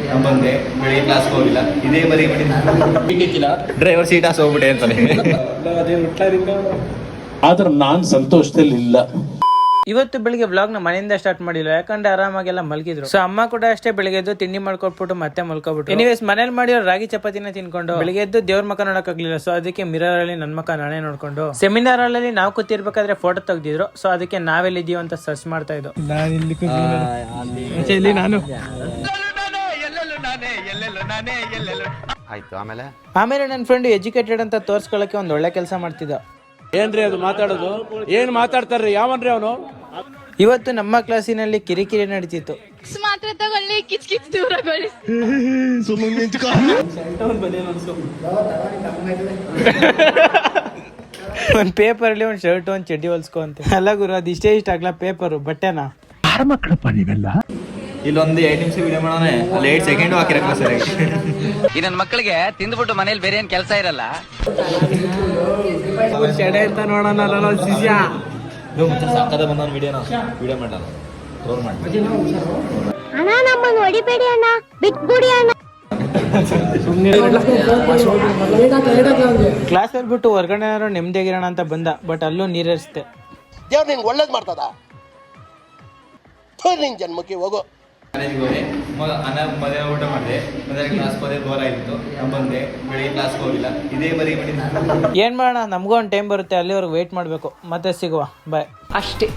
ನಾನು ಬಂದೆ, ಬೆಳಿಗ್ಗೆ ಕ್ಲಾಸ್ಗೆ ಹೋಗಿಲ್ಲ, ಇದೇ ಬರೀ ಮಾಡಿಲ್ಲ, ಡ್ರೈವರ್ ಸೀಟ್ ಹಾಸಿ ಹೋಗ್ಬಿಟ್ಟೆ ಅಂತಾನೆ. ಆದ್ರೆ ನಾನ್ ಸಂತೋಷದಲ್ಲಿ ಇಲ್ಲ. ಇವತ್ತು ಬೆಳಿಗ್ಗೆ ವ್ಲಾಗ್ ನ ಮನೆಯಿಂದ ಸ್ಟಾರ್ಟ್ ಮಾಡಿಲ್ಲ, ಯಾಕಂದ್ರೆ ಆರಾಮಾಗೆಲ್ಲ ಮಲಗಿದ್ರು. ಸೊ ಅಮ್ಮ ಕೂಡ ಅಷ್ಟೇ ಬೆಳಿಗ್ಗೆ ಎದ್ದು ತಿಂಡಿ ಮಾಡ್ಕೊಟ್ಬಿಟ್ಟು ಮತ್ತೆ ಮಲ್ಕೊಬಿಟ್ಟು. ಎನಿವೇಸ್ ಮನೇಲಿ ಮಾಡಿರೋ ರಾಗಿ ಚಪಾತಿನ ತಿನ್ಕೊಂಡು ಬೆಳಿಗ್ಗೆ ಎದ್ದು ದೇವ್ರ ಮಕ್ಕ ನೋಡಕ್ ಆಗ್ಲಿಲ್ಲ. ಸೊ ಅದಕ್ಕೆ ಮಿರರ್ ಅಲ್ಲಿ ನನ್ ಮಕ್ಕ ನಾನೇ ನೋಡ್ಕೊಂಡು ಸೆಮಿನಾರ್ ಅಲ್ಲಿ ನಾವು ಕೂತಿರ್ಬೇಕಾದ್ರೆ ಫೋಟೋ ತೆಗ್ದಿದ್ರು. ಸೊ ಅದಕ್ಕೆ ನಾವೆಲ್ಲಿದ್ದೀವಿ ಅಂತ ಸರ್ಚ್ ಮಾಡ್ತಾ ಇದ್ದು. ಆಮೇಲೆ ನನ್ನ ಫ್ರೆಂಡ್ ಎಜುಕೇಟೆಡ್ ಅಂತ ತೋರ್ಸ್ಕೊಳಕ್ಕೆ ಒಂದ್ ಒಳ್ಳೆ ಕೆಲಸ ಮಾಡ್ತಿದ್ದ. ಏನ್ರಿ ಅದು ಮಾತಾಡೋದು? ಏನ್ ಮಾತಾಡ್ತಾರ್ರಿ? ಯಾವನ್ರಿ ಅವನು? ಇವತ್ತು ನಮ್ಮ ಕ್ಲಾಸಿನಲ್ಲಿ ಕಿರಿಕಿರಿ ನಡೀತಿತ್ತು. ಮಾತ್ರ ತಗೊಳ್ಳಿ, ಕಿಚ್ ಕಿಚ್ ದೂರಗೊಳ್ಳಿ. ಒಂದ್ ಪೇಪರ್ ಅಲ್ಲಿ ಒಂದ್ ಶರ್ಟ್ ಒಂದ್ ಚಡ್ಡಿ ಹೊಲ್ಸ್ಕೊ ಅಂತ. ಅಲ್ಲ ಗುರು, ಅದ್ ಇಷ್ಟೇ ಇಷ್ಟ ಆಗ್ಲಾ ಪೇಪರ್ ಬಟ್ಟೆನಾ? ಇಲ್ಲೊಂದು 2 ನಿಮಿಷ ವಿಡಿಯೋ ಮಾಡೋಣ, ಅಲ್ಲಿ 8 ಸೆಕೆಂಡ್ ಹಾಕಿರಲ್ಲ ಸರ್. ಈ ನನ್ನ ಮಕ್ಕಳಿಗೆ ತಿಂದ್ಬಿಟ್ಟು ಮನೇಲಿ ಬೇರೆ ಏನ್ ಕೆಲಸ ಇರಲ್ಲ. ಚಡೆ ಅಂತ ನೋಡೋಣ ಶಿಷ್ಯ. ಸಾಕದ ಬಂದ ವಿಡಿಯೋ ಮಾಡೋಣ, ತೋರ್ ಮಾಡಿ ಅಣ್ಣ ನಮ್ಮನ್ನು ಹೊಡಿಬೇಡಿ ಅಣ್ಣ, ಬಿಟ್ಬಿಡಿ ಅಣ್ಣ. ಕ್ಲಾಸ್ ಅಲ್ಲಿ ಬಿಟ್ಟು ಹೊರಗಡೆ ಏನಾದ್ರು ನೆಮ್ಮದಿಯಾಗಿರೋಣ ಅಂತ ಬಂದ, ಬಟ್ ಅಲ್ಲೂ ನೀರಿಸ್ತೆ. ದೇವ್ರು ನಿಂಗೆ ಒಳ್ಳೇದು ಮಾಡ್ತದ, ನಿನ್ ಜನ್ಮಕ್ಕೆ ಹೋಗೋ. ಕಾಲೇಜಿಗೆ ಹೋದೆ, ಮದುವೆ ಊಟ ಮಾಡಿದೆ, ಮದುವೆ ಕ್ಲಾಸ್ಗೆ ಹೋದೆ, ಬೋರ್ ಆಗಿತ್ತು, ನಾನು ಬಂದೆ, ಬೆಳಿಗ್ಗೆ ಕ್ಲಾಸ್ಗೆ ಹೋಗಿಲ್ಲ, ಇದೇ ಬರೀ ಮಾಡಿಲ್ಲ. ಏನ್ ಮಾಡೋಣ, ನಮಗೂ ಒಂದು ಟೈಮ್ ಬರುತ್ತೆ, ಅಲ್ಲಿವರೆಗೆ ವೇಟ್ ಮಾಡ್ಬೇಕು. ಮತ್ತೆ ಸಿಗುವ, ಬಾಯ್. ಅಷ್ಟೇ.